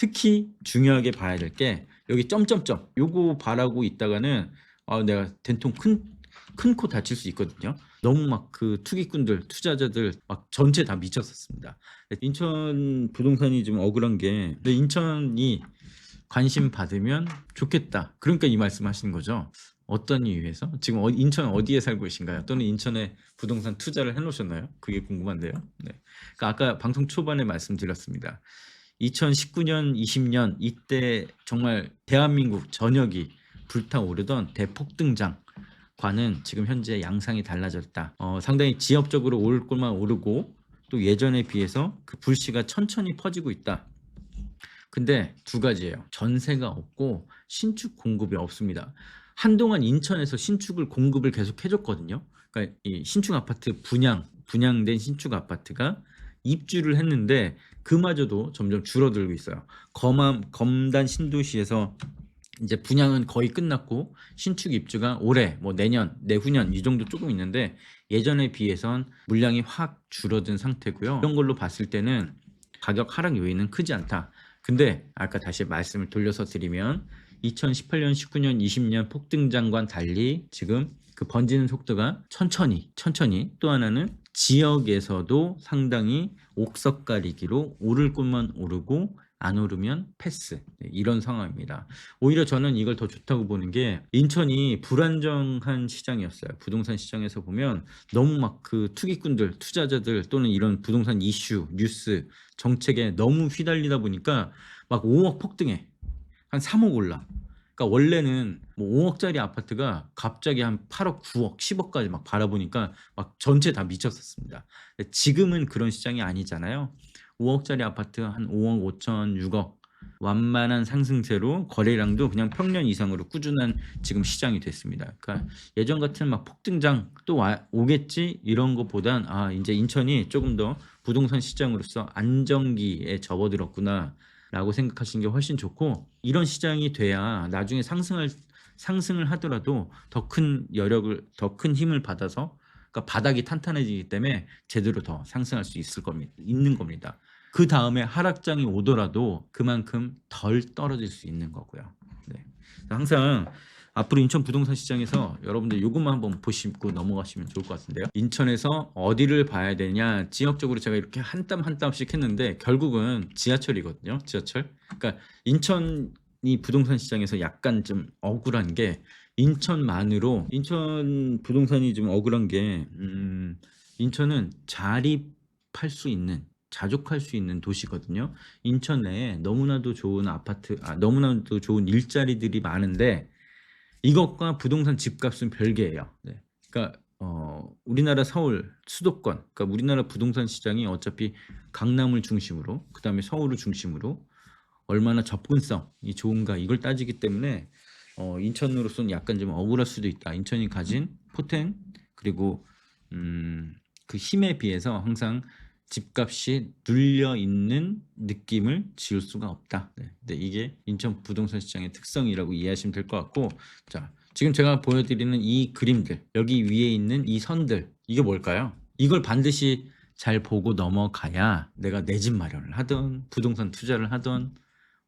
특히 중요하게 봐야 될 게 여기 점점점 요거 바라고 있다가는 내가 된통 큰 코 다칠 수 있거든요. 너무 막 그 투기꾼들, 투자자들 막 전체 다 미쳤었습니다. 인천 부동산이 좀 억울한 게 근데 인천이 관심 받으면 좋겠다. 그러니까 이 말씀하시는 거죠. 어떤 이유에서? 지금 인천 어디에 살고 계신가요? 또는 인천에 부동산 투자를 해 놓으셨나요? 그게 궁금한데요. 네. 그러니까 아까 방송 초반에 말씀드렸습니다. 2019년, 20년 이때 정말 대한민국 전역이 불타오르던 대폭등장과는 지금 현재 양상이 달라졌다. 상당히 지역적으로 오를 것만 오르고 또 예전에 비해서 그 불씨가 천천히 퍼지고 있다. 근데 두 가지예요. 전세가 없고 신축 공급이 없습니다. 한동안 인천에서 신축을 공급을 계속 해줬거든요. 그러니까 이 신축 아파트 분양된 신축 아파트가 입주를 했는데 그마저도 점점 줄어들고 있어요. 검단 신도시에서 이제 분양은 거의 끝났고 신축 입주가 올해 뭐 내년 내후년 이 정도 조금 있는데 예전에 비해선 물량이 확 줄어든 상태고요. 이런 걸로 봤을 때는 가격 하락 요인은 크지 않다. 근데 아까 다시 말씀을 돌려서 드리면 2018년, 19년, 20년 폭등장과는 달리 지금 그 번지는 속도가 천천히 또 하나는 지역에서도 상당히 옥석 가리기로 오를 곳만 오르고 안 오르면 패스 이런 상황입니다. 오히려 저는 이걸 더 좋다고 보는 게 인천이 불안정한 시장이었어요. 부동산 시장에서 보면 너무 막 그 투기꾼들, 투자자들 또는 이런 부동산 이슈, 뉴스, 정책에 너무 휘달리다 보니까 막 5억 폭등해. 한 3억 올라. 그러니까 원래는 뭐 5억짜리 아파트가 갑자기 한 8억, 9억, 10억까지 막 바라보니까 막 전체 다 미쳤었습니다. 지금은 그런 시장이 아니잖아요. 5억짜리 아파트 한 5억 5천, 6억 완만한 상승세로 거래량도 그냥 평년 이상으로 꾸준한 지금 시장이 됐습니다. 그러니까 예전 같은 막 폭등장 또 오겠지 이런 것보단 이제 인천이 조금 더 부동산 시장으로서 안정기에 접어들었구나 라고 생각하시는 게 훨씬 좋고 이런 시장이 돼야 나중에 상승을 하더라도 더 큰 여력을 더 큰 힘을 받아서 그러니까 바닥이 탄탄해지기 때문에 제대로 더 상승할 수 있는 겁니다. 그 다음에 하락장이 오더라도 그만큼 덜 떨어질 수 있는 거고요. 네. 항상 앞으로 인천 부동산 시장에서 여러분들 이것만 한번 보시고 넘어가시면 좋을 것 같은데요. 인천에서 어디를 봐야 되냐 지역적으로 제가 이렇게 한 땀 한 땀씩 했는데 결국은 지하철이거든요. 지하철. 그러니까 인천이 부동산 시장에서 약간 좀 억울한 게 인천 부동산이 좀 억울한 게 인천은 자족할 수 있는 도시거든요. 인천 내에 너무나도 좋은 너무나도 좋은 일자리들이 많은데 이것과 부동산 집값은 별개예요. 네. 그러니까 우리나라 서울 수도권, 그러니까 우리나라 부동산 시장이 어차피 강남을 중심으로, 그다음에 서울을 중심으로 얼마나 접근성이 좋은가 이걸 따지기 때문에 인천으로서는 약간 좀 억울할 수도 있다. 인천이 가진 포텐 그리고 그 힘에 비해서 항상 집값이 눌려 있는 느낌을 지울 수가 없다. 네. 근데 이게 인천 부동산 시장의 특성이라고 이해하시면 될 것 같고, 자, 지금 제가 보여드리는 이 그림들, 여기 위에 있는 이 선들, 이게 뭘까요? 이걸 반드시 잘 보고 넘어가야 내가 내 집 마련을 하든 부동산 투자를 하든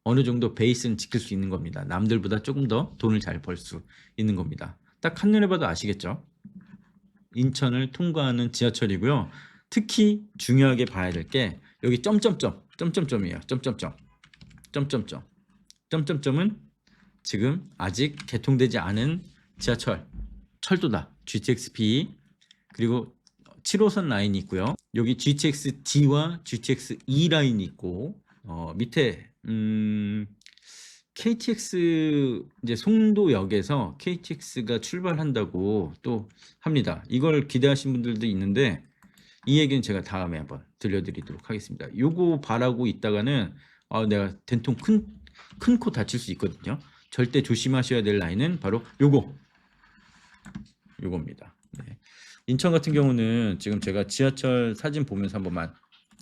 어느 정도 베이스는 지킬 수 있는 겁니다. 남들보다 조금 더 돈을 잘 벌 수 있는 겁니다. 딱 한눈에 봐도 아시겠죠? 인천을 통과하는 지하철이고요. 특히 중요하게 봐야 될 게 여기 점점점이에요. 점점점은 지금 아직 개통되지 않은 지하철 철도다. GTX-B 그리고 7호선 라인이 있고요. 여기 GTX-D와 GTX-E 라인이 있고 밑에 KTX 이제 송도역에서 KTX가 출발한다고 또 합니다. 이걸 기대하신 분들도 있는데 이 얘기는 제가 다음에 한번 들려드리도록 하겠습니다. 요거 바라고 있다가는 내가 된통 큰 코 다칠 수 있거든요. 절대 조심하셔야 될 라인은 바로 요겁니다. 네. 인천 같은 경우는 지금 제가 지하철 사진 보면서 한 번만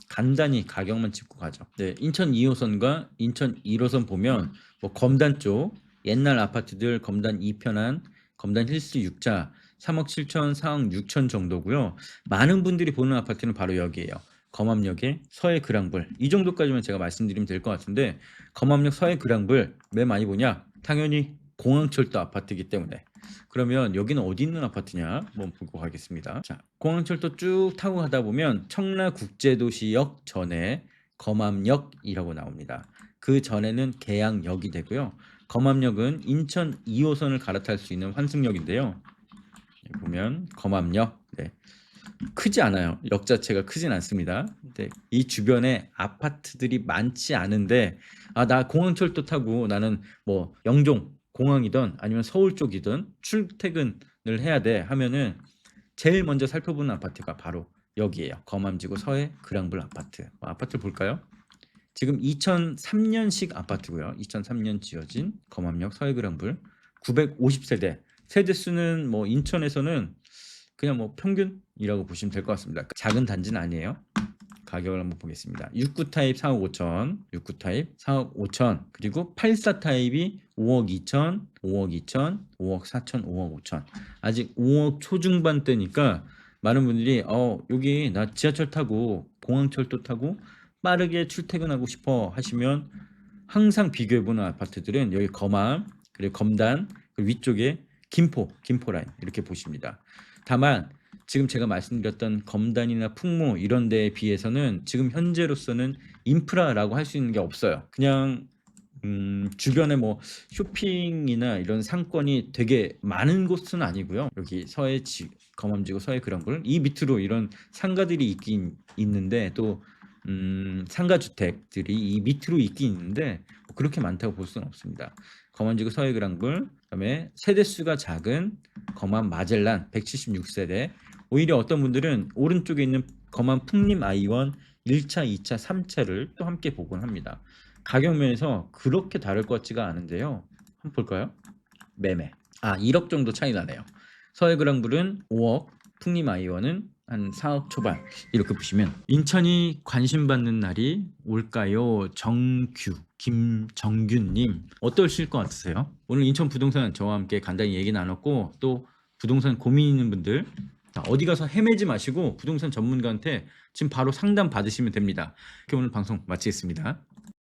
간단히 가격만 짚고 가죠. 네, 인천 2호선과 인천 1호선 보면 뭐 검단 쪽 옛날 아파트들 검단 2편한 검단 힐스 6자 3억 7천, 4억 6천 정도고요. 많은 분들이 보는 아파트는 바로 여기예요. 검암역의 서해 그랑블 이 정도까지만 제가 말씀드리면 될 것 같은데 검암역 서해 그랑블 왜 많이 보냐? 당연히 공항철도 아파트이기 때문에. 그러면 여기는 어디 있는 아파트냐? 한번 보고 가겠습니다. 자, 공항철도 쭉 타고 가다 보면 청라국제도시역 전에 검암역이라고 나옵니다. 그 전에는 계양역이 되고요. 검암역은 인천 2호선을 갈아탈 수 있는 환승역인데요. 보면 검암역 크지 않아요. 역 자체가 크진 않습니다. 근데 이 주변에 아파트들이 많지 않은데 나 공항철도 타고 나는 뭐 영종 공항이든 아니면 서울 쪽이든 출퇴근을 해야 돼 하면은 제일 먼저 살펴보는 아파트가 바로 여기에요. 검암지구 서해 그랑블 아파트. 아파트를 볼까요? 지금 2003년식 아파트고요. 2003년 지어진 검암역 서해 그랑블 950세대. 세대수는 뭐 인천에서는 그냥 뭐 평균이라고 보시면 될 것 같습니다. 작은 단지는 아니에요. 가격을 한번 보겠습니다. 69 타입 4억 5천, 69 타입 4억 5천, 그리고 84 타입이 5억 2천, 5억 2천, 5억 4천, 5억 5천. 아직 5억 초중반대니까 많은 분들이 여기 나 지하철 타고 공항철도 타고 빠르게 출퇴근하고 싶어 하시면 항상 비교해보는 아파트들은 여기 검암, 그리고 검단, 그리고 위쪽에 김포 라인 이렇게 보십니다. 다만 지금 제가 말씀드렸던 검단이나 풍무 이런 데에 비해서는 지금 현재로서는 인프라라고 할 수 있는 게 없어요. 그냥 주변에 뭐 쇼핑이나 이런 상권이 되게 많은 곳은 아니고요. 여기 검암지구 서해 그랑블 이 밑으로 이런 상가들이 있긴 있는데 또 상가 주택들이 이 밑으로 있긴 있는데 그렇게 많다고 볼 수는 없습니다. 검암지구 서해 그랑블, 그다음에 세대수가 작은 검암 마젤란 176세대. 오히려 어떤 분들은 오른쪽에 있는 검암 풍림 아이원 1차, 2차, 3차를 또 함께 보곤 합니다. 가격 면에서 그렇게 다를 것 같지가 않은데요. 한번 볼까요? 매매. 1억 정도 차이 나네요. 서해 그랑블은 5억, 풍림 아이원은 한 4억 초반 이렇게 보시면 인천이 관심 받는 날이 올까요? 김정균님 어떠실 것 같으세요? 오늘 인천 부동산 저와 함께 간단히 얘기 나눴고 또 부동산 고민 있는 분들 어디 가서 헤매지 마시고 부동산 전문가한테 지금 바로 상담 받으시면 됩니다. 이렇게 오늘 방송 마치겠습니다.